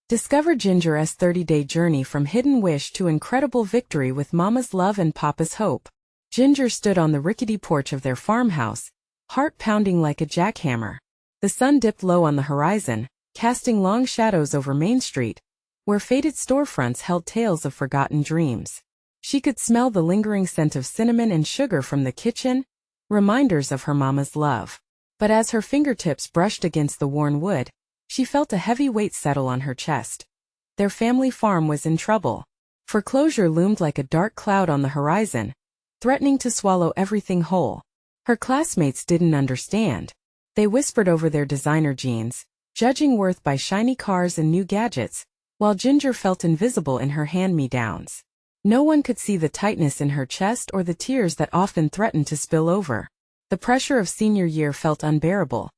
Discover Ginger's 30-day journey from hidden wish to incredible victory with Mama's love and Papa's hope. Ginger stood on the rickety porch of their farmhouse, heart pounding like a jackhammer. The sun dipped low on the horizon, casting long shadows over Main Street, where faded storefronts held tales of forgotten dreams. She could smell the lingering scent of cinnamon and sugar from the kitchen, reminders of her mama's love. But as her fingertips brushed against the worn wood, she felt a heavy weight settle on her chest. Their family farm was in trouble. Foreclosure loomed like a dark cloud on the horizon, threatening to swallow everything whole. Her classmates didn't understand. They whispered over their designer jeans, judging worth by shiny cars and new gadgets, while Ginger felt invisible in her hand-me-downs. No one could see the tightness in her chest or the tears that often threatened to spill over. The pressure of senior year felt unbearable.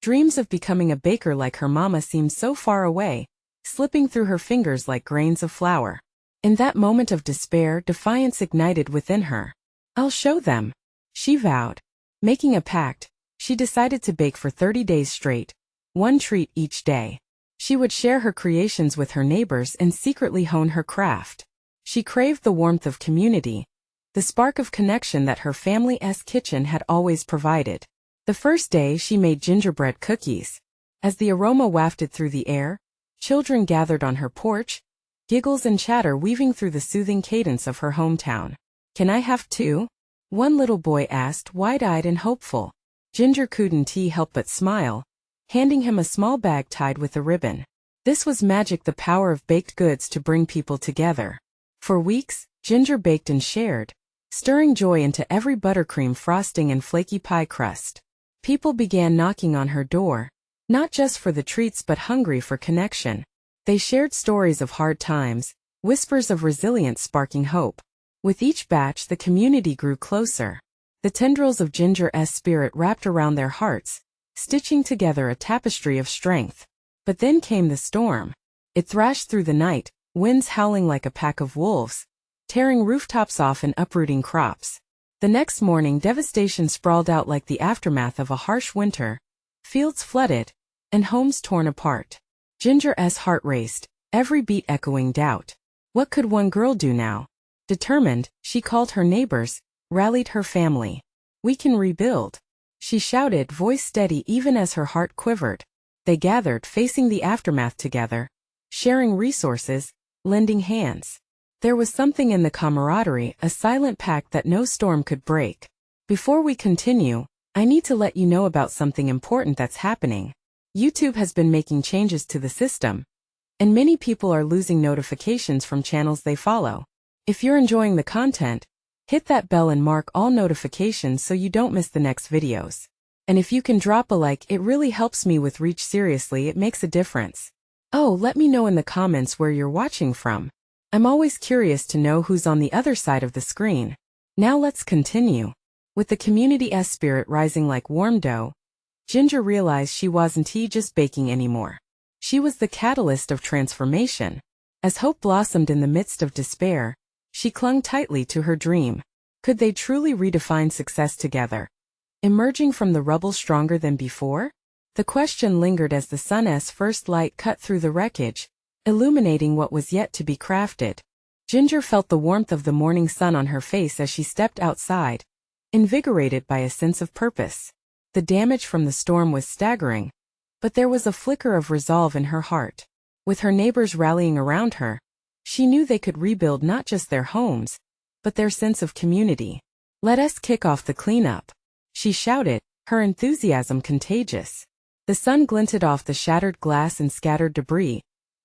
Dreams of becoming a baker like her mama seemed so far away, slipping through her fingers like grains of flour. In that moment of despair, defiance ignited within her. "I'll show them," she vowed. Making a pact, she decided to bake for 30 days straight, one treat each day. She would share her creations with her neighbors and secretly hone her craft. She craved the warmth of community, the spark of connection that her family's kitchen had always provided. The first day she made gingerbread cookies. As the aroma wafted through the air, children gathered on her porch, giggles and chatter weaving through the soothing cadence of her hometown. "Can I have two?" one little boy asked, wide-eyed and hopeful. Ginger couldn't help but smile, handing him a small bag tied with a ribbon. This was magic, the power of baked goods to bring people together. For weeks, Ginger baked and shared, stirring joy into every buttercream frosting and flaky pie crust. People began knocking on her door, not just for the treats but hungry for connection. They shared stories of hard times, whispers of resilience sparking hope. With each batch, the community grew closer. The tendrils of Ginger's spirit wrapped around their hearts, stitching together a tapestry of strength. But then came the storm. It thrashed through the night, winds howling like a pack of wolves, tearing rooftops off and uprooting crops. The next morning, devastation sprawled out like the aftermath of a harsh winter, fields flooded, and homes torn apart. Ginger's heart raced, every beat echoing doubt. What could one girl do now? Determined, she called her neighbors, rallied her family. "We can rebuild," she shouted, voice steady even as her heart quivered. They gathered, facing the aftermath together, sharing resources, lending hands. There was something in the camaraderie, a silent pact that no storm could break. Before we continue, I need to let you know about something important that's happening. YouTube has been making changes to the system, and many people are losing notifications from channels they follow. If you're enjoying the content, hit that bell and mark all notifications so you don't miss the next videos. And if you can drop a like, it really helps me with reach. Seriously, it makes a difference. Oh, let me know in the comments where you're watching from. I'm always curious to know who's on the other side of the screen. Now let's continue. With the community's spirit rising like warm dough, Ginger realized she wasn't just baking anymore. She was the catalyst of transformation. As hope blossomed in the midst of despair, she clung tightly to her dream. Could they truly redefine success together, emerging from the rubble stronger than before? The question lingered as the sun's first light cut through the wreckage, illuminating what was yet to be crafted. Ginger felt the warmth of the morning sun on her face as she stepped outside, invigorated by a sense of purpose. The damage from the storm was staggering, but there was a flicker of resolve in her heart. With her neighbors rallying around her, she knew they could rebuild not just their homes, but their sense of community. "Let us kick off the cleanup," she shouted, her enthusiasm contagious. The sun glinted off the shattered glass and scattered debris,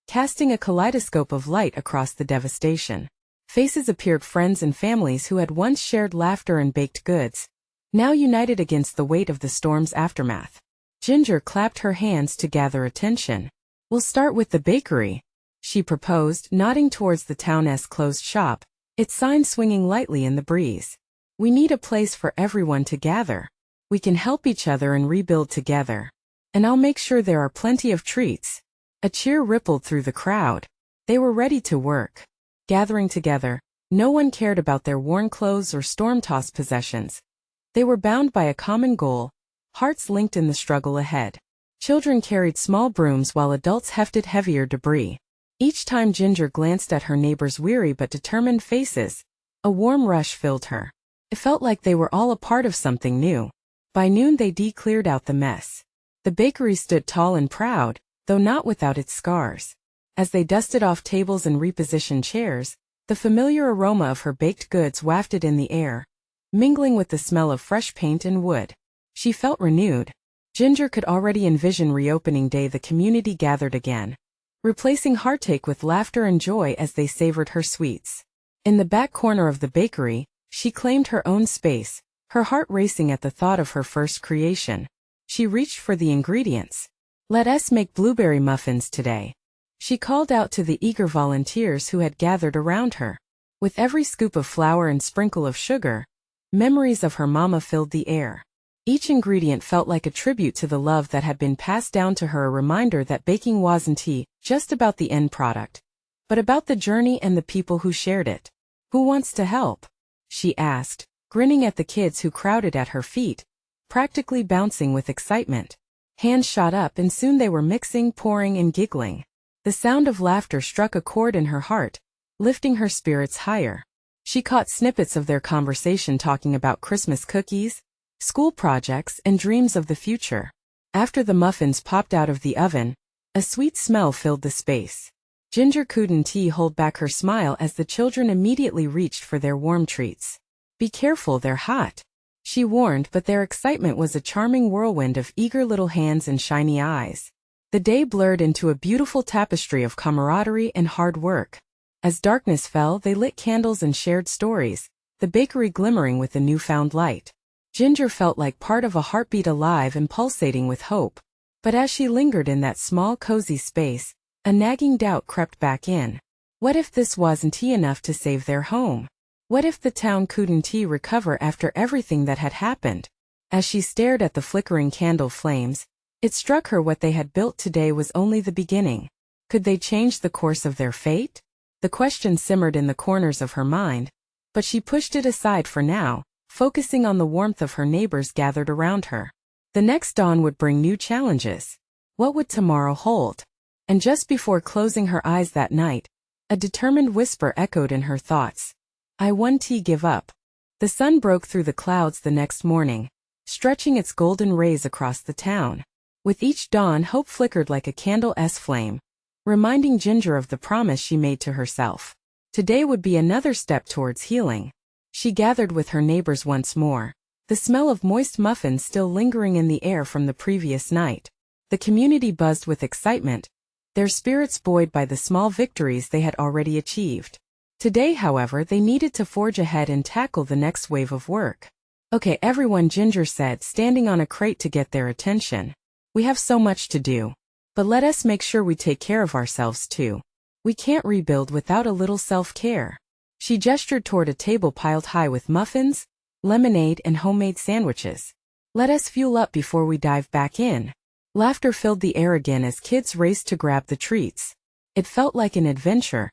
casting a kaleidoscope of light across the devastation. Faces appeared, friends and families who had once shared laughter and baked goods, now united against the weight of the storm's aftermath. Ginger clapped her hands to gather attention. "We'll start with the bakery," she proposed, nodding towards the town's closed shop, its sign swinging lightly in the breeze. "We need a place for everyone to gather. We can help each other and rebuild together. And I'll make sure there are plenty of treats." A cheer rippled through the crowd. They were ready to work. Gathering together, no one cared about their worn clothes or storm-tossed possessions. They were bound by a common goal, hearts linked in the struggle ahead. Children carried small brooms while adults hefted heavier debris. Each time Ginger glanced at her neighbors' weary but determined faces, a warm rush filled her. It felt like they were all a part of something new. By noon they cleared out the mess. The bakery stood tall and proud, though not without its scars. As they dusted off tables and repositioned chairs, the familiar aroma of her baked goods wafted in the air, mingling with the smell of fresh paint and wood. She felt renewed. Ginger could already envision reopening day the community gathered again, replacing heartache with laughter and joy as they savored her sweets. In the back corner of the bakery, she claimed her own space, her heart racing at the thought of her first creation. She reached for the ingredients. "Let us make blueberry muffins today," she called out to the eager volunteers who had gathered around her. With every scoop of flour and sprinkle of sugar, memories of her mama filled the air. Each ingredient felt like a tribute to the love that had been passed down to her, a reminder that baking wasn't just about the end product, but about the journey and the people who shared it. "Who wants to help?" she asked, grinning at the kids who crowded at her feet, practically bouncing with excitement. Hands shot up and soon they were mixing, pouring, and giggling. The sound of laughter struck a chord in her heart, lifting her spirits higher. She caught snippets of their conversation talking about Christmas cookies, school projects, and dreams of the future. After the muffins popped out of the oven, a sweet smell filled the space. Ginger couldn't hold back her smile as the children immediately reached for their warm treats. "Be careful, they're hot," she warned, but their excitement was a charming whirlwind of eager little hands and shiny eyes. The day blurred into a beautiful tapestry of camaraderie and hard work. As darkness fell, they lit candles and shared stories, the bakery glimmering with a newfound light. Ginger felt like part of a heartbeat, alive and pulsating with hope. But as she lingered in that small, cozy space, a nagging doubt crept back in. What if this wasn't enough to save their home? What if the town couldn't recover after everything that had happened? As she stared at the flickering candle flames, it struck her what they had built today was only the beginning. Could they change the course of their fate? The question simmered in the corners of her mind, but she pushed it aside for now, focusing on the warmth of her neighbors gathered around her. The next dawn would bring new challenges. What would tomorrow hold? And just before closing her eyes that night, a determined whisper echoed in her thoughts. "I won't give up." The sun broke through the clouds the next morning, stretching its golden rays across the town. With each dawn, hope flickered like a candle's flame, reminding Ginger of the promise she made to herself. Today would be another step towards healing. She gathered with her neighbors once more, the smell of moist muffins still lingering in the air from the previous night. The community buzzed with excitement, their spirits buoyed by the small victories they had already achieved. Today, however, they needed to forge ahead and tackle the next wave of work. "Okay, everyone," Ginger said, standing on a crate to get their attention. "We have so much to do. But let us make sure we take care of ourselves too. We can't rebuild without a little self-care." She gestured toward a table piled high with muffins, lemonade, and homemade sandwiches. "Let us fuel up before we dive back in." Laughter filled the air again as kids raced to grab the treats. It felt like an adventure,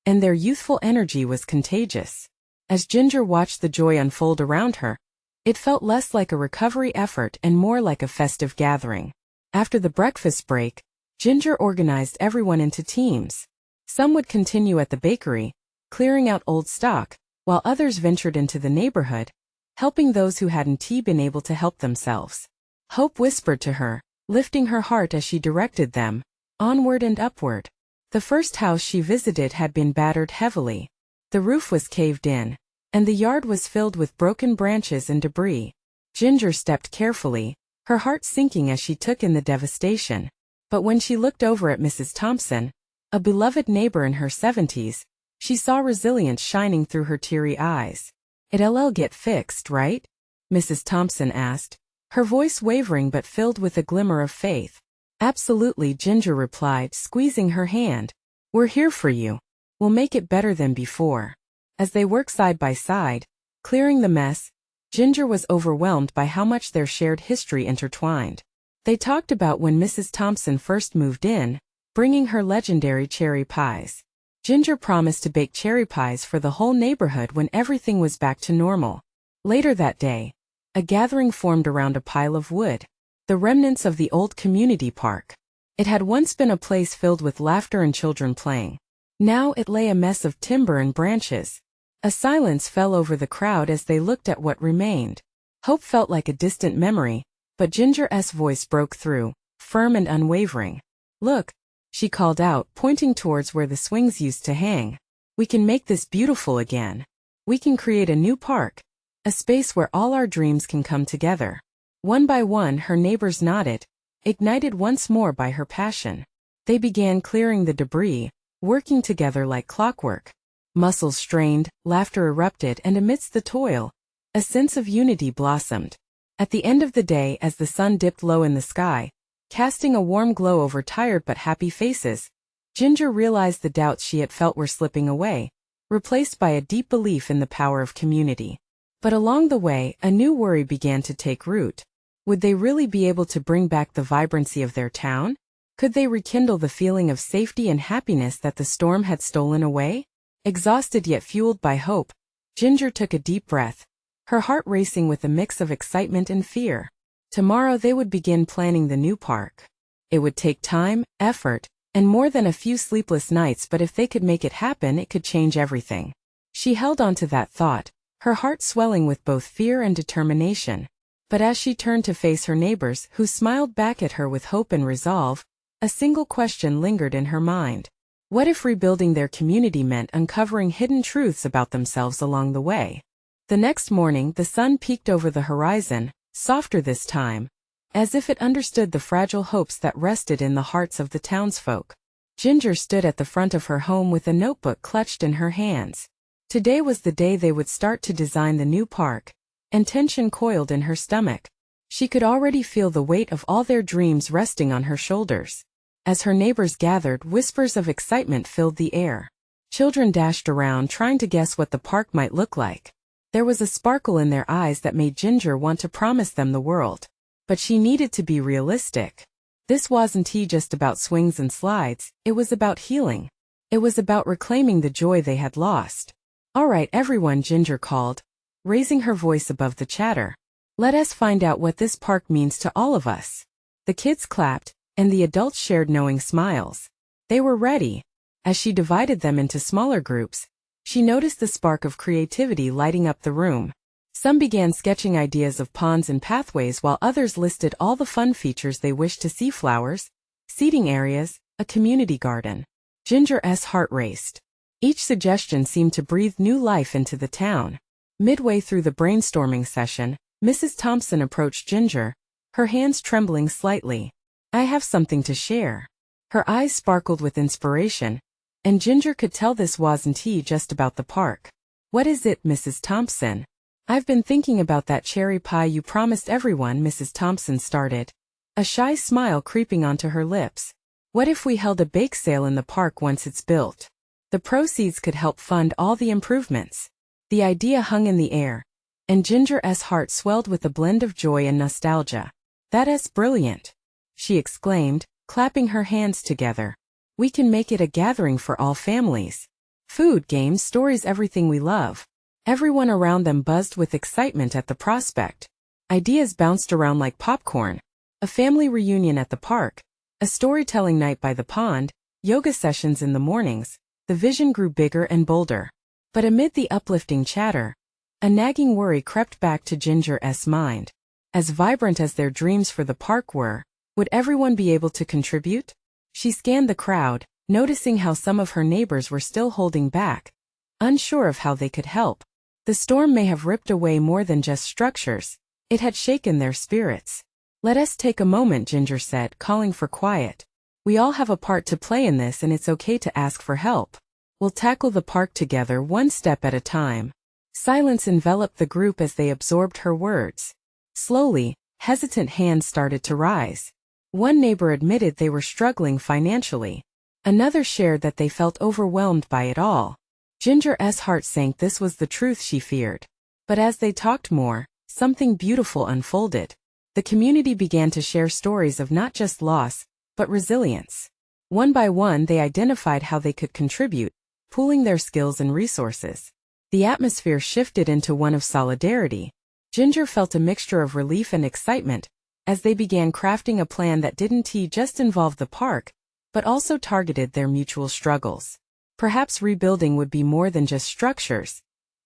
and their youthful energy was contagious. As Ginger watched the joy unfold around her, it felt less like a recovery effort and more like a festive gathering. After the breakfast break, Ginger organized everyone into teams. Some would continue at the bakery, clearing out old stock, while others ventured into the neighborhood, helping those who hadn't been able to help themselves. Hope whispered to her, lifting her heart as she directed them, onward and upward. The first house she visited had been battered heavily. The roof was caved in, and the yard was filled with broken branches and debris. Ginger stepped carefully, her heart sinking as she took in the devastation. But when she looked over at Mrs. Thompson, a beloved neighbor in her 70s, she saw resilience shining through her teary eyes. "It'll get fixed, right?" Mrs. Thompson asked, her voice wavering but filled with a glimmer of faith. "Absolutely," Ginger replied, squeezing her hand. "We're here for you. We'll make it better than before." As they worked side by side, clearing the mess, Ginger was overwhelmed by how much their shared history intertwined. They talked about when Mrs. Thompson first moved in, bringing her legendary cherry pies. Ginger promised to bake cherry pies for the whole neighborhood when everything was back to normal. Later that day, a gathering formed around a pile of wood, the remnants of the old community park. It had once been a place filled with laughter and children playing. Now it lay a mess of timber and branches. A silence fell over the crowd as they looked at what remained. Hope felt like a distant memory, but Ginger's voice broke through, firm and unwavering. "Look," she called out, pointing towards where the swings used to hang. "We can make this beautiful again. We can create a new park, a space where all our dreams can come together." One by one her neighbors nodded, ignited once more by her passion. They began clearing the debris, working together like clockwork. Muscles strained, laughter erupted, and amidst the toil, a sense of unity blossomed. At the end of the day, as the sun dipped low in the sky, casting a warm glow over tired but happy faces, Ginger realized the doubts she had felt were slipping away, replaced by a deep belief in the power of community. But along the way, a new worry began to take root. Would they really be able to bring back the vibrancy of their town? Could they rekindle the feeling of safety and happiness that the storm had stolen away? Exhausted yet fueled by hope, Ginger took a deep breath, her heart racing with a mix of excitement and fear. Tomorrow they would begin planning the new park. It would take time, effort, and more than a few sleepless nights, but if they could make it happen, it could change everything. She held on to that thought, her heart swelling with both fear and determination. But as she turned to face her neighbors, who smiled back at her with hope and resolve, a single question lingered in her mind. What if rebuilding their community meant uncovering hidden truths about themselves along the way? The next morning, the sun peeked over the horizon, softer this time, as if it understood the fragile hopes that rested in the hearts of the townsfolk. Ginger stood at the front of her home with a notebook clutched in her hands. Today was the day they would start to design the new park, and tension coiled in her stomach. She could already feel the weight of all their dreams resting on her shoulders. As her neighbors gathered, whispers of excitement filled the air. Children dashed around trying to guess what the park might look like. There was a sparkle in their eyes that made Ginger want to promise them the world. But she needed to be realistic. This wasn't just about swings and slides, it was about healing. It was about reclaiming the joy they had lost. "All right, everyone," Ginger called, raising her voice above the chatter. "Let us find out what this park means to all of us." The kids clapped, and the adults shared knowing smiles. They were ready. As she divided them into smaller groups, she noticed the spark of creativity lighting up the room. Some began sketching ideas of ponds and pathways, while others listed all the fun features they wished to see: flowers, seating areas, a community garden. Ginger's heart raced. Each suggestion seemed to breathe new life into the town. Midway through the brainstorming session, Mrs. Thompson approached Ginger, her hands trembling slightly. "I have something to share." Her eyes sparkled with inspiration, and Ginger could tell this wasn't just about the park. "What is it, Mrs. Thompson?" "I've been thinking about that cherry pie you promised everyone," Mrs. Thompson started, a shy smile creeping onto her lips. "What if we held a bake sale in the park once it's built? The proceeds could help fund all the improvements." The idea hung in the air, and Ginger's heart swelled with a blend of joy and nostalgia. "That's brilliant," she exclaimed, clapping her hands together. "We can make it a gathering for all families. Food, games, stories, everything we love." Everyone around them buzzed with excitement at the prospect. Ideas bounced around like popcorn. A family reunion at the park, a storytelling night by the pond, yoga sessions in the mornings. The vision grew bigger and bolder. But amid the uplifting chatter, a nagging worry crept back to Ginger's mind. As vibrant as their dreams for the park were, would everyone be able to contribute? She scanned the crowd, noticing how some of her neighbors were still holding back, unsure of how they could help. The storm may have ripped away more than just structures. It had shaken their spirits. "Let us take a moment," Ginger said, calling for quiet. "We all have a part to play in this, and it's okay to ask for help. We'll tackle the park together, one step at a time." Silence enveloped the group as they absorbed her words. Slowly, hesitant hands started to rise. One neighbor admitted they were struggling financially. Another shared that they felt overwhelmed by it all. Ginger's heart sank. This was the truth she feared. But as they talked more, something beautiful unfolded. The community began to share stories of not just loss, but resilience. One by one, they identified how they could contribute, pooling their skills and resources. The atmosphere shifted into one of solidarity. Ginger felt a mixture of relief and excitement as they began crafting a plan that didn't just involve the park, but also targeted their mutual struggles. Perhaps rebuilding would be more than just structures.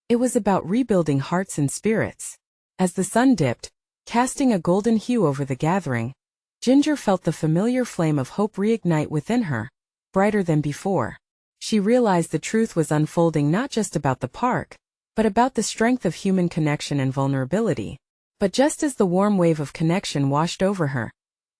It was about rebuilding hearts and spirits. As the sun dipped, casting a golden hue over the gathering, Ginger felt the familiar flame of hope reignite within her, brighter than before. She realized the truth was unfolding not just about the park, but about the strength of human connection and vulnerability. But just as the warm wave of connection washed over her,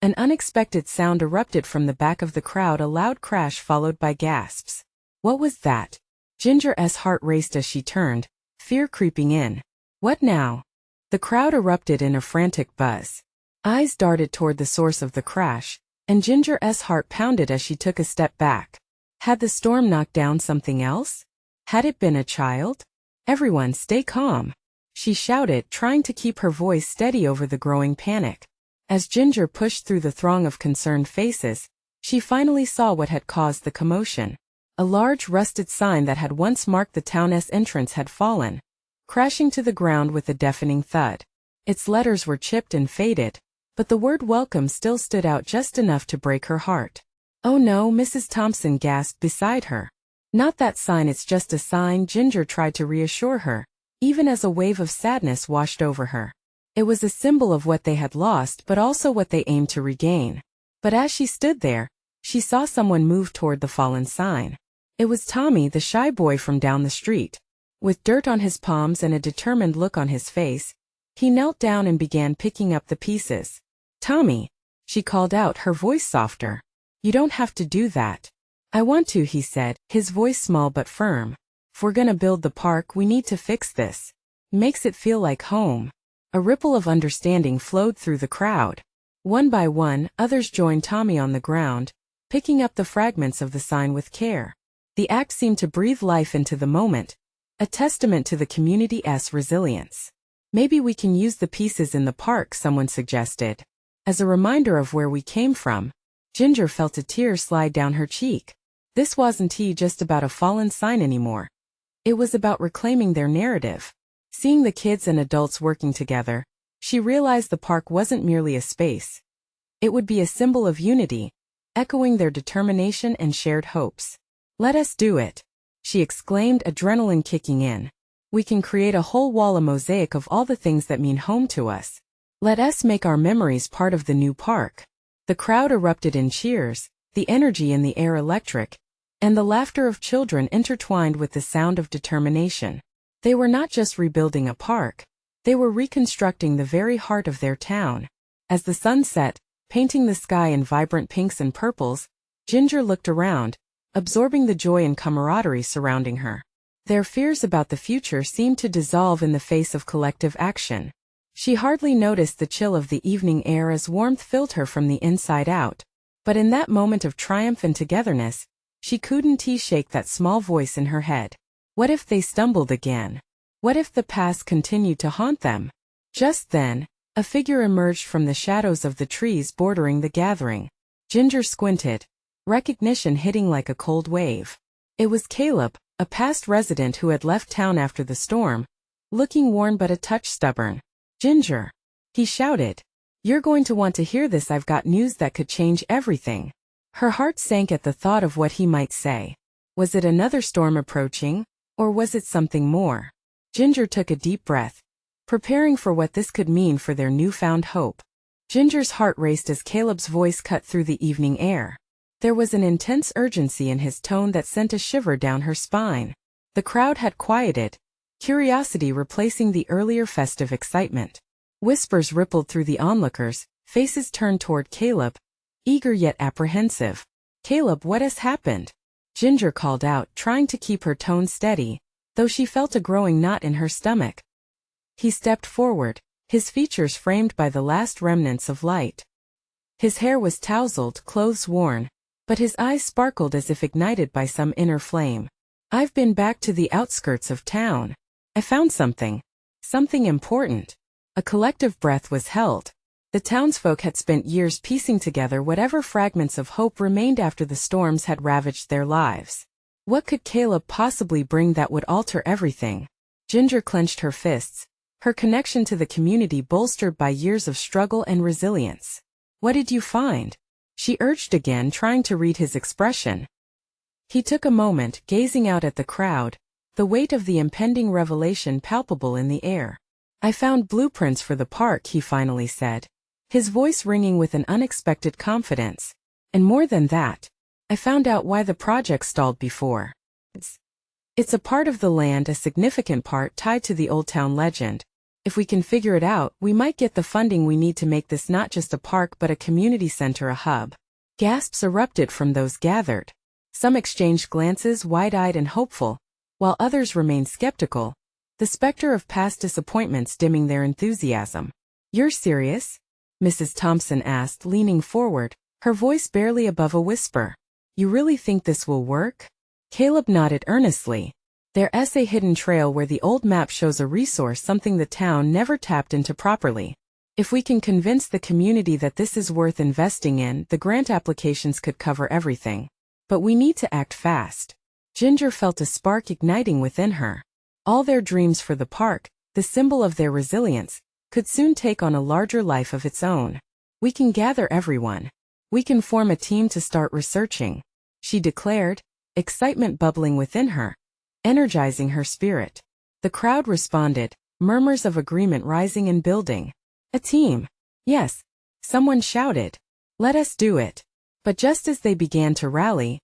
an unexpected sound erupted from the back of the crowd, a loud crash followed by gasps. What was that? Ginger's heart raced as she turned, fear creeping in. What now? The crowd erupted in a frantic buzz. Eyes darted toward the source of the crash, and Ginger's heart pounded as she took a step back. Had the storm knocked down something else? Had it been a child? Everyone stay calm, she shouted, trying to keep her voice steady over the growing panic. As Ginger pushed through the throng of concerned faces, she finally saw what had caused the commotion. A large rusted sign that had once marked the town's entrance had fallen, crashing to the ground with a deafening thud. Its letters were chipped and faded, but the word welcome still stood out just enough to break her heart. Oh no, Mrs. Thompson gasped beside her. Not that sign, it's just a sign, Ginger tried to reassure her, even as a wave of sadness washed over her. It was a symbol of what they had lost but also what they aimed to regain. But as she stood there, she saw someone move toward the fallen sign. It was Tommy, the shy boy from down the street. With dirt on his palms and a determined look on his face, he knelt down and began picking up the pieces. Tommy, she called out, her voice softer. You don't have to do that. I want to, he said, his voice small but firm. If we're gonna build the park, we need to fix this. Makes it feel like home. A ripple of understanding flowed through the crowd. One by one, others joined Tommy on the ground, picking up the fragments of the sign with care. The act seemed to breathe life into the moment, a testament to the community's resilience. Maybe we can use the pieces in the park, someone suggested. As a reminder of where we came from, Ginger felt a tear slide down her cheek. This wasn't just about a fallen sign anymore. It was about reclaiming their narrative. Seeing the kids and adults working together, she realized the park wasn't merely a space. It would be a symbol of unity, echoing their determination and shared hopes. Let us do it, she exclaimed, adrenaline kicking in. We can create a whole wall, a mosaic of all the things that mean home to us. Let us make our memories part of the new park. The crowd erupted in cheers, the energy in the air electric, and the laughter of children intertwined with the sound of determination. They were not just rebuilding a park, they were reconstructing the very heart of their town. As the sun set, painting the sky in vibrant pinks and purples, Ginger looked around, absorbing the joy and camaraderie surrounding her. Their fears about the future seemed to dissolve in the face of collective action. She hardly noticed the chill of the evening air as warmth filled her from the inside out. But in that moment of triumph and togetherness, she couldn't shake that small voice in her head. What if they stumbled again? What if the past continued to haunt them? Just then, a figure emerged from the shadows of the trees bordering the gathering. Ginger squinted, recognition hitting like a cold wave. It was Caleb, a past resident who had left town after the storm, looking worn but a touch stubborn. Ginger, he shouted. You're going to want to hear this. I've got news that could change everything. Her heart sank at the thought of what he might say. Was it another storm approaching, or was it something more? Ginger took a deep breath, preparing for what this could mean for their newfound hope. Ginger's heart raced as Caleb's voice cut through the evening air. There was an intense urgency in his tone that sent a shiver down her spine. The crowd had quieted, curiosity replacing the earlier festive excitement. Whispers rippled through the onlookers, faces turned toward Caleb, eager yet apprehensive. Caleb, what has happened? Ginger called out, trying to keep her tone steady, though she felt a growing knot in her stomach. He stepped forward, his features framed by the last remnants of light. His hair was tousled, clothes worn, but his eyes sparkled as if ignited by some inner flame. I've been back to the outskirts of town. I found something. Something important. A collective breath was held. The townsfolk had spent years piecing together whatever fragments of hope remained after the storms had ravaged their lives. What could Caleb possibly bring that would alter everything? Ginger clenched her fists, her connection to the community bolstered by years of struggle and resilience. What did you find? She urged again, trying to read his expression. He took a moment, gazing out at the crowd, the weight of the impending revelation palpable in the air. "I found blueprints for the park," he finally said, his voice ringing with an unexpected confidence. "And more than that, I found out why the project stalled before. It's a part of the land, a significant part tied to the Old Town legend. If we can figure it out, we might get the funding we need to make this not just a park but a community center, a hub." Gasps erupted from those gathered. Some exchanged glances, wide-eyed and hopeful, while others remained skeptical, the specter of past disappointments dimming their enthusiasm. "You're serious?" Mrs. Thompson asked, leaning forward, her voice barely above a whisper. "You really think this will work?" Caleb nodded earnestly. Their essay Hidden Trail, where the old map shows a resource, something the town never tapped into properly. If we can convince the community that this is worth investing in, the grant applications could cover everything. But we need to act fast. Ginger felt a spark igniting within her. All their dreams for the park, the symbol of their resilience, could soon take on a larger life of its own. "We can gather everyone. We can form a team to start researching," she declared, excitement bubbling within her, energizing her spirit. The crowd responded, murmurs of agreement rising and building. "A team. Yes," someone shouted. "Let us do it." But just as they began to rally,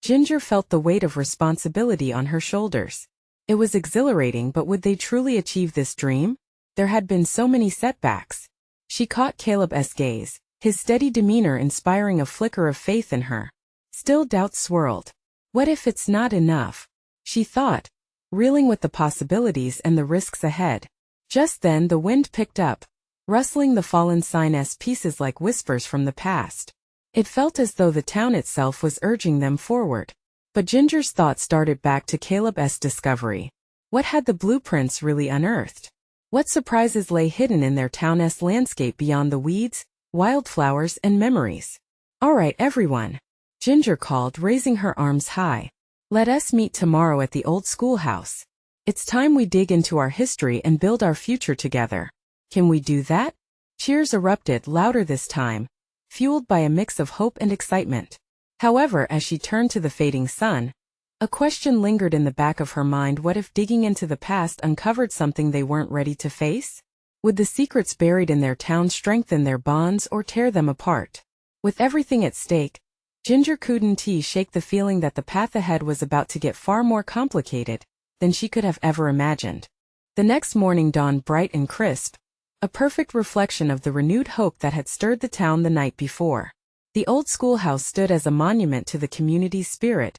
Ginger felt the weight of responsibility on her shoulders. It was exhilarating, but would they truly achieve this dream? There had been so many setbacks. She caught Caleb's gaze, his steady demeanor inspiring a flicker of faith in her. Still doubts swirled. "What if it's not enough?" she thought, reeling with the possibilities and the risks ahead. Just then the wind picked up, rustling the fallen sign's pieces like whispers from the past. It felt as though the town itself was urging them forward. But Ginger's thoughts started back to Caleb's discovery. What had the blueprints really unearthed? What surprises lay hidden in their town's landscape beyond the weeds, wildflowers, and memories? "All right, everyone," Ginger called, raising her arms high. "Let us meet tomorrow at the old schoolhouse. It's time we dig into our history and build our future together. Can we do that?" Cheers erupted, louder this time, fueled by a mix of hope and excitement. However, as she turned to the fading sun, a question lingered in the back of her mind. What if digging into the past uncovered something they weren't ready to face? Would the secrets buried in their town strengthen their bonds or tear them apart? With everything at stake, Ginger couldn't shake the feeling that the path ahead was about to get far more complicated than she could have ever imagined. The next morning dawned bright and crisp, a perfect reflection of the renewed hope that had stirred the town the night before. The old schoolhouse stood as a monument to the community's spirit,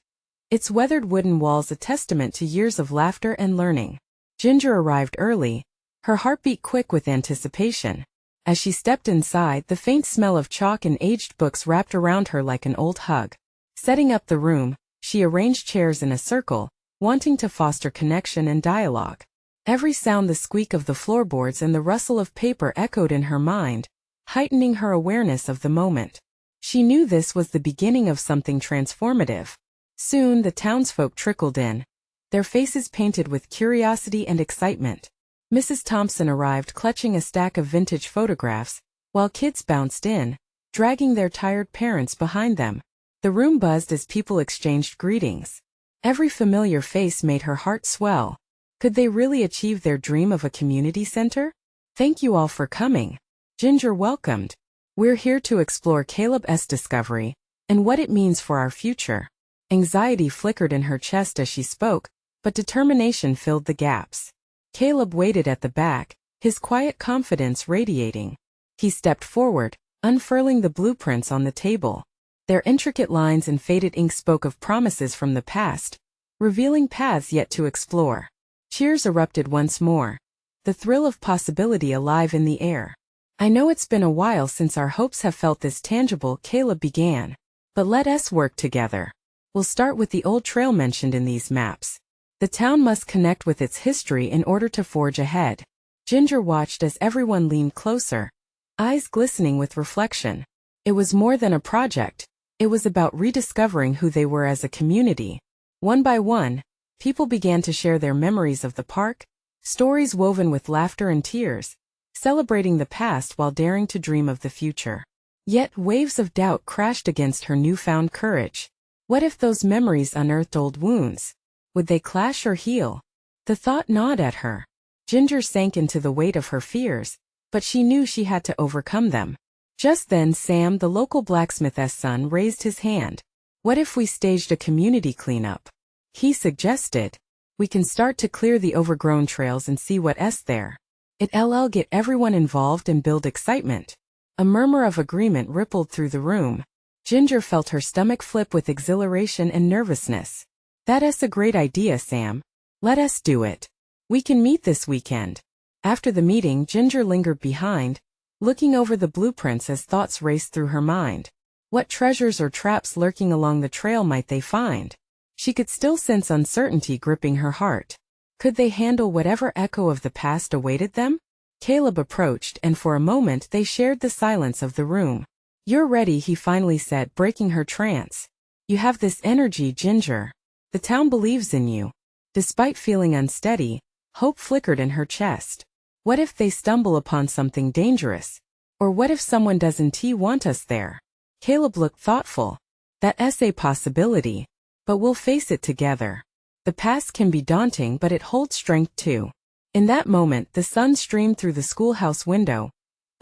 its weathered wooden walls a testament to years of laughter and learning. Ginger arrived early, her heartbeat quick with anticipation. As she stepped inside, the faint smell of chalk and aged books wrapped around her like an old hug. Setting up the room, she arranged chairs in a circle, wanting to foster connection and dialogue. Every sound, the squeak of the floorboards and the rustle of paper, echoed in her mind, heightening her awareness of the moment. She knew this was the beginning of something transformative. Soon the townsfolk trickled in, their faces painted with curiosity and excitement. Mrs. Thompson arrived clutching a stack of vintage photographs, while kids bounced in, dragging their tired parents behind them. The room buzzed as people exchanged greetings. Every familiar face made her heart swell. Could they really achieve their dream of a community center? "Thank you all for coming," Ginger welcomed. "We're here to explore Caleb's discovery and what it means for our future." Anxiety flickered in her chest as she spoke, but determination filled the gaps. Caleb waited at the back, his quiet confidence radiating. He stepped forward, unfurling the blueprints on the table. Their intricate lines and faded ink spoke of promises from the past, revealing paths yet to explore. Cheers erupted once more, the thrill of possibility alive in the air. "I know it's been a while since our hopes have felt this tangible," Caleb began. "But let us work together. We'll start with the old trail mentioned in these maps. The town must connect with its history in order to forge ahead." Ginger watched as everyone leaned closer, eyes glistening with reflection. It was more than a project. It was about rediscovering who they were as a community. One by one, people began to share their memories of the park, stories woven with laughter and tears, celebrating the past while daring to dream of the future. Yet waves of doubt crashed against her newfound courage. What if those memories unearthed old wounds? Would they clash or heal? The thought gnawed at her. Ginger sank into the weight of her fears, but she knew she had to overcome them. Just then Sam, the local blacksmith's son, raised his hand. What if we staged a community cleanup? He suggested. We can start to clear the overgrown trails and see what's there. It'll get everyone involved and build excitement. A murmur of agreement rippled through the room. Ginger felt her stomach flip with exhilaration and nervousness. That's a great idea, Sam. Let us do it. We can meet this weekend. After the meeting, Ginger lingered behind, looking over the blueprints as thoughts raced through her mind. What treasures or traps lurking along the trail might they find? She could still sense uncertainty gripping her heart. Could they handle whatever echo of the past awaited them? Caleb approached, and for a moment they shared the silence of the room. You're ready, he finally said, breaking her trance. You have this energy, Ginger. The town believes in you. Despite feeling unsteady, hope flickered in her chest. What if they stumble upon something dangerous? Or what if someone doesn't want us there? Caleb looked thoughtful. That's a possibility. But we'll face it together. The past can be daunting, but it holds strength too. In that moment, the sun streamed through the schoolhouse window,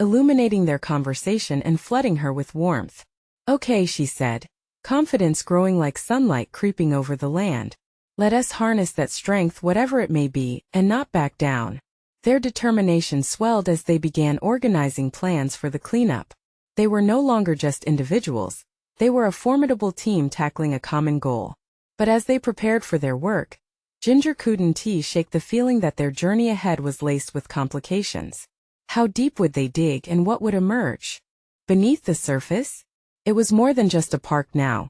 illuminating their conversation and flooding her with warmth. Okay, she said, confidence growing like sunlight creeping over the land. Let us harness that strength, whatever it may be, and not back down. Their determination swelled as they began organizing plans for the cleanup. They were no longer just individuals. They were a formidable team tackling a common goal. But as they prepared for their work, Ginger couldn't shake the feeling that their journey ahead was laced with complications. How deep would they dig and what would emerge? Beneath the surface? It was more than just a park now.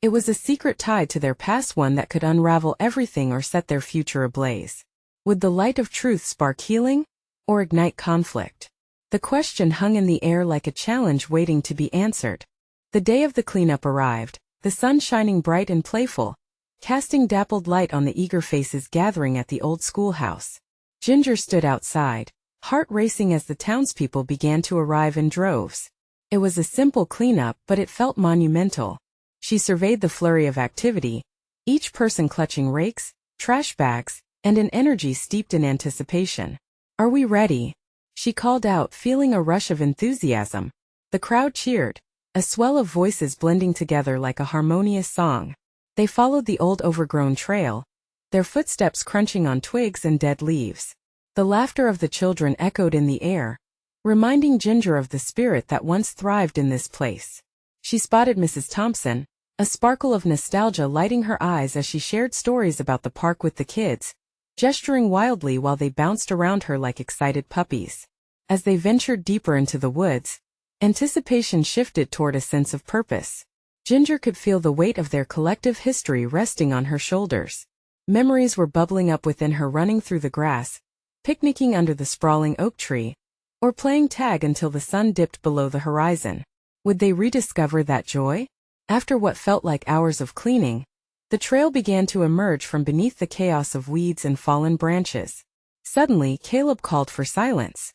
It was a secret tied to their past, one that could unravel everything or set their future ablaze. Would the light of truth spark healing? Or ignite conflict? The question hung in the air like a challenge waiting to be answered. The day of the cleanup arrived, the sun shining bright and playful, casting dappled light on the eager faces gathering at the old schoolhouse. Ginger stood outside, heart racing as the townspeople began to arrive in droves. It was a simple cleanup, but it felt monumental. She surveyed the flurry of activity, each person clutching rakes, trash bags, and an energy steeped in anticipation. Are we ready? She called out, feeling a rush of enthusiasm. The crowd cheered, a swell of voices blending together like a harmonious song. They followed the old overgrown trail, their footsteps crunching on twigs and dead leaves. The laughter of the children echoed in the air, reminding Ginger of the spirit that once thrived in this place. She spotted Mrs. Thompson, a sparkle of nostalgia lighting her eyes as she shared stories about the park with the kids, gesturing wildly while they bounced around her like excited puppies. As they ventured deeper into the woods, anticipation shifted toward a sense of purpose. Ginger could feel the weight of their collective history resting on her shoulders. Memories were bubbling up within her, running through the grass, picnicking under the sprawling oak tree, or playing tag until the sun dipped below the horizon. Would they rediscover that joy? After what felt like hours of cleaning, the trail began to emerge from beneath the chaos of weeds and fallen branches. Suddenly, Caleb called for silence.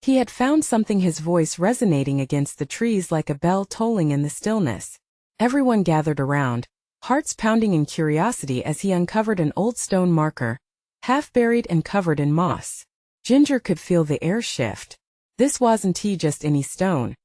He had found something, his voice resonating against the trees like a bell tolling in the stillness. Everyone gathered around, hearts pounding in curiosity as he uncovered an old stone marker, half buried and covered in moss. Ginger could feel the air shift. This wasn't just any stone.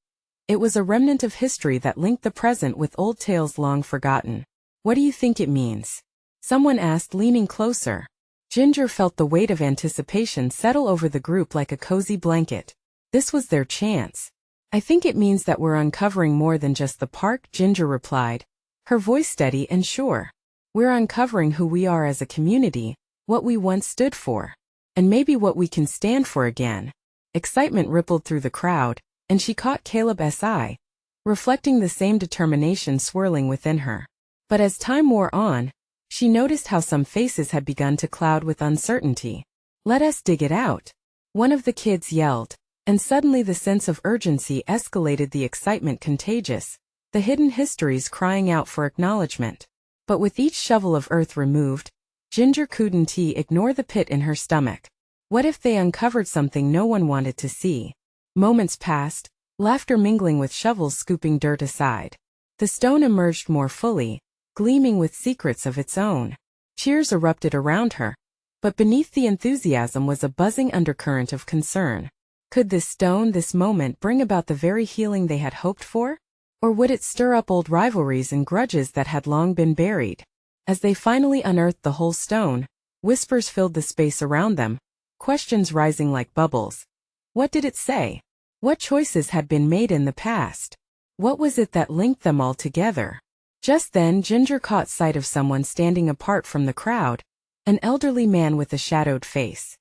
It was a remnant of history that linked the present with old tales long forgotten. What do you think it means? Someone asked, leaning closer. Ginger felt the weight of anticipation settle over the group like a cozy blanket. This was their chance. I think it means that we're uncovering more than just the park, Ginger replied, her voice steady and sure. We're uncovering who we are as a community, what we once stood for, and maybe what we can stand for again. Excitement rippled through the crowd, and she caught Caleb's eye, reflecting the same determination swirling within her. But as time wore on, she noticed how some faces had begun to cloud with uncertainty. Let us dig it out, one of the kids yelled, and suddenly the sense of urgency escalated, the excitement contagious, the hidden histories crying out for acknowledgement. But with each shovel of earth removed, Ginger couldn't ignore the pit in her stomach. What if they uncovered something no one wanted to see? Moments passed, laughter mingling with shovels scooping dirt aside. The stone emerged more fully, gleaming with secrets of its own. Cheers erupted around her, but beneath the enthusiasm was a buzzing undercurrent of concern. Could this stone, this moment, bring about the very healing they had hoped for? Or would it stir up old rivalries and grudges that had long been buried? As they finally unearthed the whole stone, whispers filled the space around them, questions rising like bubbles. What did it say? What choices had been made in the past? What was it that linked them all together? Just then Ginger caught sight of someone standing apart from the crowd, an elderly man with a shadowed face.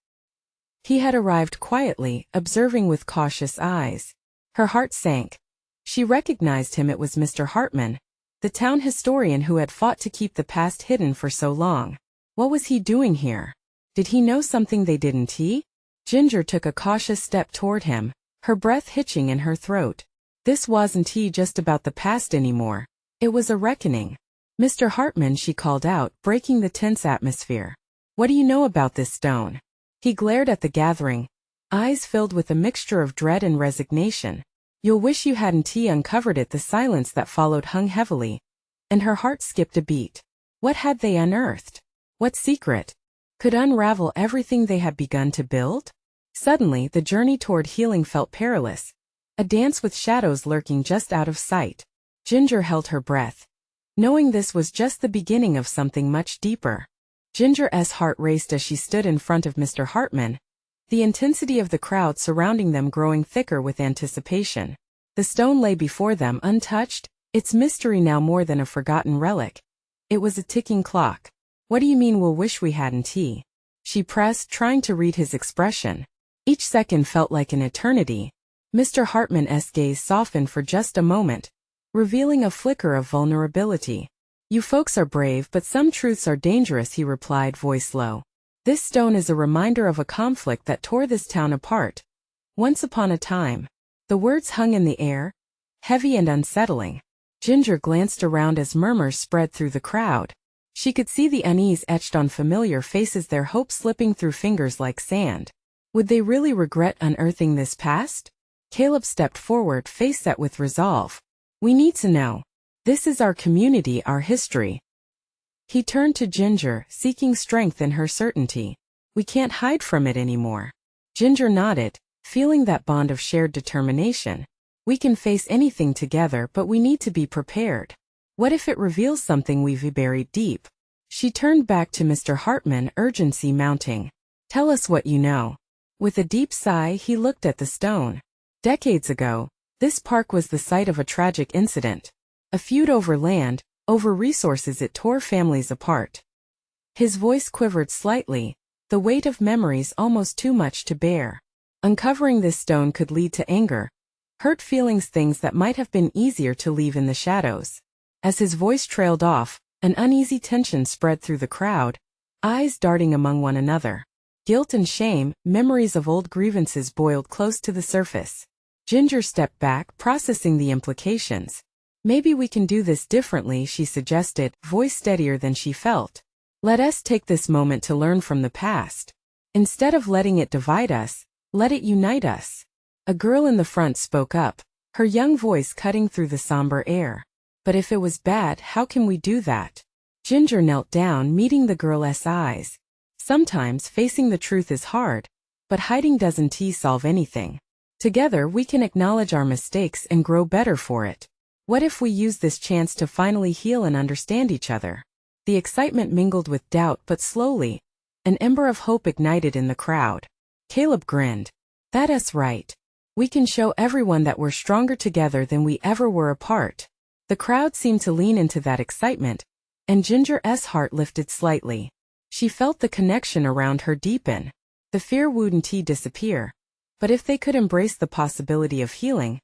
He had arrived quietly, observing with cautious eyes. Her heart sank. She recognized him. It was Mr. Hartman, the town historian who had fought to keep the past hidden for so long. What was he doing here? Did he know something they didn't? Ginger took a cautious step toward him, her breath hitching in her throat. This wasn't just about the past anymore. It was a reckoning. Mr. Hartman, she called out, breaking the tense atmosphere. What do you know about this stone? He glared at the gathering, eyes filled with a mixture of dread and resignation. You'll wish you hadn't uncovered it. The silence that followed hung heavily, and her heart skipped a beat. What had they unearthed? What secret could unravel everything they had begun to build? Suddenly, the journey toward healing felt perilous, a dance with shadows lurking just out of sight. Ginger held her breath, knowing this was just the beginning of something much deeper. Ginger's heart raced as she stood in front of Mr. Hartman, the intensity of the crowd surrounding them growing thicker with anticipation. The stone lay before them untouched, its mystery now more than a forgotten relic. It was a ticking clock. What do you mean we'll wish we hadn't? She pressed, trying to read his expression. Each second felt like an eternity. Mr. Hartman's gaze softened for just a moment, revealing a flicker of vulnerability. You folks are brave, but some truths are dangerous, he replied, voice low. This stone is a reminder of a conflict that tore this town apart. Once upon a time. The words hung in the air, heavy and unsettling. Ginger glanced around as murmurs spread through the crowd. She could see the unease etched on familiar faces, their hopes slipping through fingers like sand. Would they really regret unearthing this past? Caleb stepped forward, face set with resolve. We need to know. This is our community, our history. He turned to Ginger, seeking strength in her certainty. We can't hide from it anymore. Ginger nodded, feeling that bond of shared determination. We can face anything together, but we need to be prepared. What if it reveals something we've buried deep? She turned back to Mr. Hartman, urgency mounting. Tell us what you know. With a deep sigh, he looked at the stone. Decades ago, this park was the site of a tragic incident. A feud over land, over resources. It tore families apart. His voice quivered slightly, the weight of memories almost too much to bear. Uncovering this stone could lead to anger, hurt feelings, things that might have been easier to leave in the shadows. As his voice trailed off, an uneasy tension spread through the crowd, eyes darting among one another. Guilt and shame, memories of old grievances boiled close to the surface. Ginger stepped back, processing the implications. Maybe we can do this differently, she suggested, voice steadier than she felt. Let us take this moment to learn from the past. Instead of letting it divide us, let it unite us. A girl in the front spoke up, her young voice cutting through the somber air. But if it was bad, how can we do that? Ginger knelt down, meeting the girl's eyes. Sometimes facing the truth is hard, but hiding doesn't solve anything. Together we can acknowledge our mistakes and grow better for it. What if we use this chance to finally heal and understand each other? The excitement mingled with doubt, but slowly, an ember of hope ignited in the crowd. Caleb grinned. That's right. We can show everyone that we're stronger together than we ever were apart. The crowd seemed to lean into that excitement, and Ginger's heart lifted slightly. She felt the connection around her deepen. The fear wouldn't disappear. But if they could embrace the possibility of healing,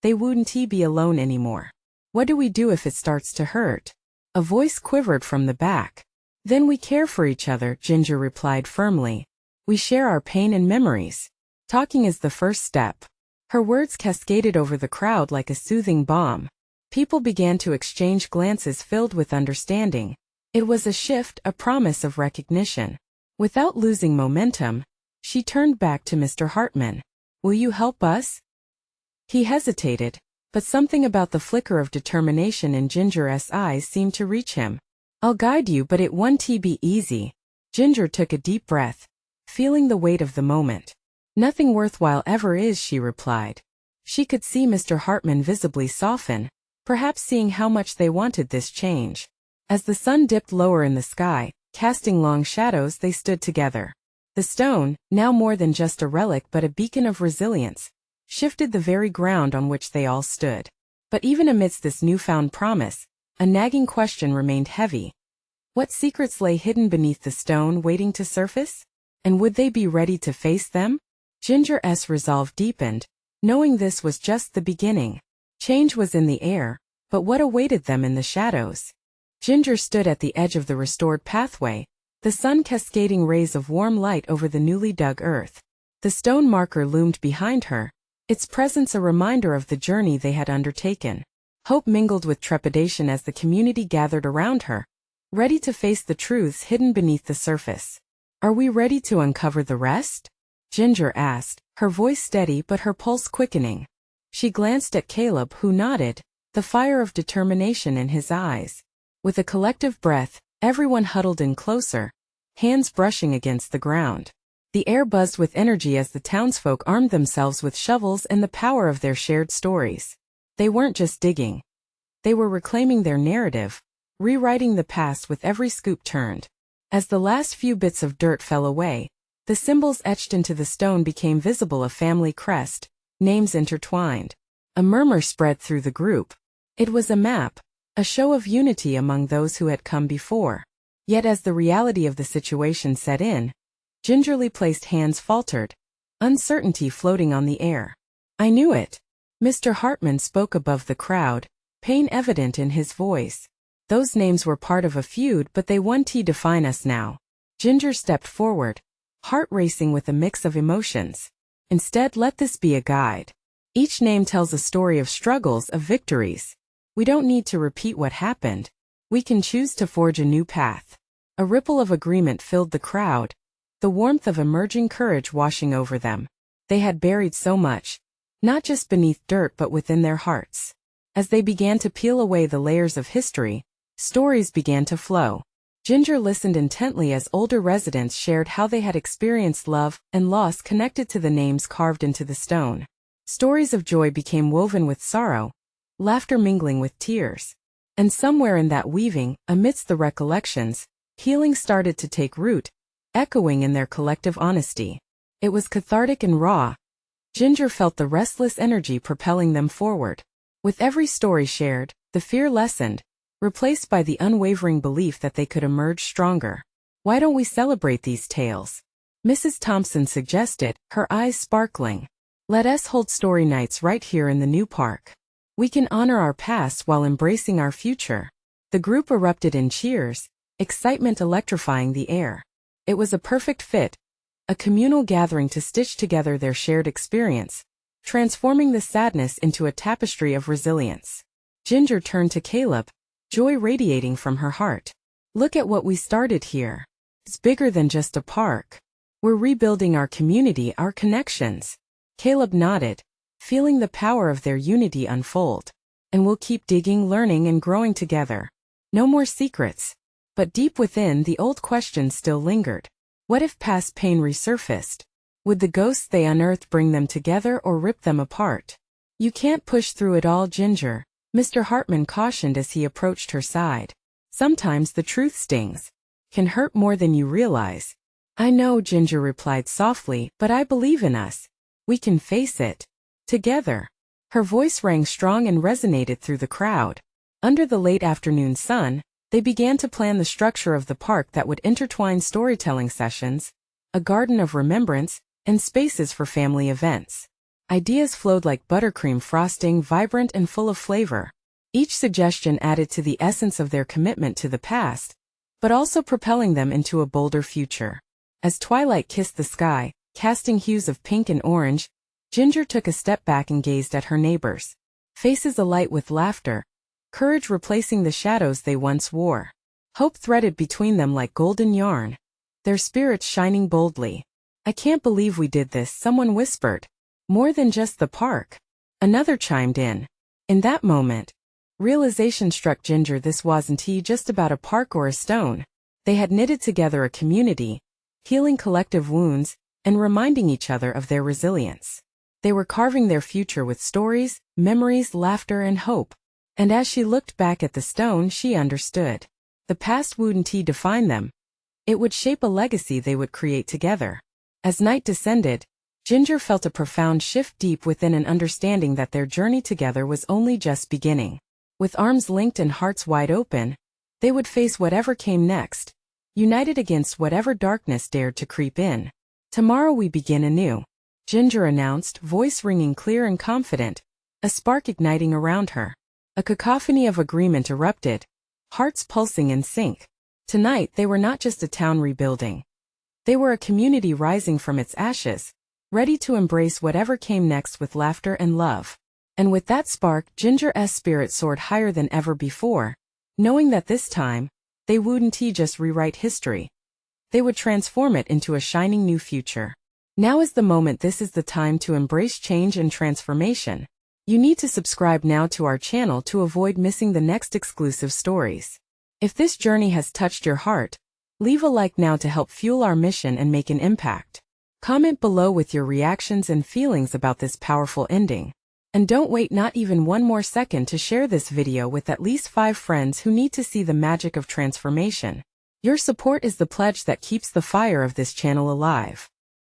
they wouldn't be alone anymore. What do we do if it starts to hurt? A voice quivered from the back. Then we care for each other, Ginger replied firmly. We share our pain and memories. Talking is the first step. Her words cascaded over the crowd like a soothing balm. People began to exchange glances filled with understanding. It was a shift, a promise of recognition. Without losing momentum, she turned back to Mr. Hartman. Will you help us? He hesitated, but something about the flicker of determination in Ginger's eyes seemed to reach him. "I'll guide you, but it won't be easy." Ginger took a deep breath, feeling the weight of the moment. "Nothing worthwhile ever is," she replied. She could see Mr. Hartman visibly soften, perhaps seeing how much they wanted this change. As the sun dipped lower in the sky, casting long shadows, they stood together. The stone, now more than just a relic but a beacon of resilience, shifted the very ground on which they all stood. But even amidst this newfound promise, a nagging question remained heavy. What secrets lay hidden beneath the stone waiting to surface? And would they be ready to face them? Ginger's resolve deepened, knowing this was just the beginning. Change was in the air, but what awaited them in the shadows? Ginger stood at the edge of the restored pathway, the sun cascading rays of warm light over the newly dug earth. The stone marker loomed behind her, its presence a reminder of the journey they had undertaken. Hope mingled with trepidation as the community gathered around her, ready to face the truths hidden beneath the surface. "Are we ready to uncover the rest?" Ginger asked, her voice steady but her pulse quickening. She glanced at Caleb, who nodded, the fire of determination in his eyes. With a collective breath, everyone huddled in closer, hands brushing against the ground. The air buzzed with energy as the townsfolk armed themselves with shovels and the power of their shared stories. They weren't just digging. They were reclaiming their narrative, rewriting the past with every scoop turned. As the last few bits of dirt fell away, the symbols etched into the stone became visible: a family crest, names intertwined. A murmur spread through the group. It was a map, a show of unity among those who had come before. Yet as the reality of the situation set in, gingerly placed hands faltered, uncertainty floating on the air. "I knew it." Mr. Hartman spoke above the crowd, pain evident in his voice. "Those names were part of a feud, but they won't define us now." Ginger stepped forward, heart racing with a mix of emotions. "Instead, let this be a guide. Each name tells a story of struggles, of victories. We don't need to repeat what happened. We can choose to forge a new path." A ripple of agreement filled the crowd, the warmth of emerging courage washing over them. They had buried so much, not just beneath dirt but within their hearts. As they began to peel away the layers of history, stories began to flow. Ginger listened intently as older residents shared how they had experienced love and loss connected to the names carved into the stone. Stories of joy became woven with sorrow, laughter mingling with tears. And somewhere in that weaving, amidst the recollections, healing started to take root, echoing in their collective honesty. It was cathartic and raw. Ginger felt the restless energy propelling them forward. With every story shared, the fear lessened, replaced by the unwavering belief that they could emerge stronger. "Why don't we celebrate these tales?" Mrs. Thompson suggested, her eyes sparkling. "Let us hold story nights right here in the new park. We can honor our past while embracing our future." The group erupted in cheers, excitement electrifying the air. It was a perfect fit, a communal gathering to stitch together their shared experience, transforming the sadness into a tapestry of resilience. Ginger turned to Caleb, joy radiating from her heart. "Look at what we started here. It's bigger than just a park. We're rebuilding our community, our connections." Caleb nodded, feeling the power of their unity unfold. "And we'll keep digging, learning, and growing together. No more secrets." But deep within, the old question still lingered. What if past pain resurfaced? Would the ghosts they unearthed bring them together or rip them apart? "You can't push through it all, Ginger," Mr. Hartman cautioned as he approached her side. "Sometimes the truth stings. Can hurt more than you realize." "I know," Ginger replied softly, "but I believe in us. We can face it. Together." Her voice rang strong and resonated through the crowd. Under the late afternoon sun, they began to plan the structure of the park that would intertwine storytelling sessions, a garden of remembrance, and spaces for family events. Ideas flowed like buttercream frosting, vibrant and full of flavor. Each suggestion added to the essence of their commitment to the past, but also propelling them into a bolder future. As twilight kissed the sky, casting hues of pink and orange, Ginger took a step back and gazed at her neighbors. Faces alight with laughter, courage replacing the shadows they once wore. Hope threaded between them like golden yarn, their spirits shining boldly. "I can't believe we did this," someone whispered. "More than just the park." Another chimed in. In that moment, realization struck Ginger. This wasn't just about a park or a stone. They had knitted together a community, healing collective wounds, and reminding each other of their resilience. They were carving their future with stories, memories, laughter, and hope. And as she looked back at the stone, she understood. The past wouldn't define them. It would shape a legacy they would create together. As night descended, Ginger felt a profound shift deep within, an understanding that their journey together was only just beginning. With arms linked and hearts wide open, they would face whatever came next, united against whatever darkness dared to creep in. "Tomorrow we begin anew," Ginger announced, voice ringing clear and confident, a spark igniting around her. A cacophony of agreement erupted, hearts pulsing in sync. Tonight they were not just a town rebuilding. They were a community rising from its ashes, ready to embrace whatever came next with laughter and love. And with that spark, Ginger's spirit soared higher than ever before, knowing that this time, they wouldn't just rewrite history. They would transform it into a shining new future. Now is the moment. This is the time to embrace change and transformation. You need to subscribe now to our channel to avoid missing the next exclusive stories. If this journey has touched your heart, leave a like now to help fuel our mission and make an impact. Comment below with your reactions and feelings about this powerful ending. And don't wait not even one more second to share this video with at least 5 friends who need to see the magic of transformation. Your support is the pledge that keeps the fire of this channel alive.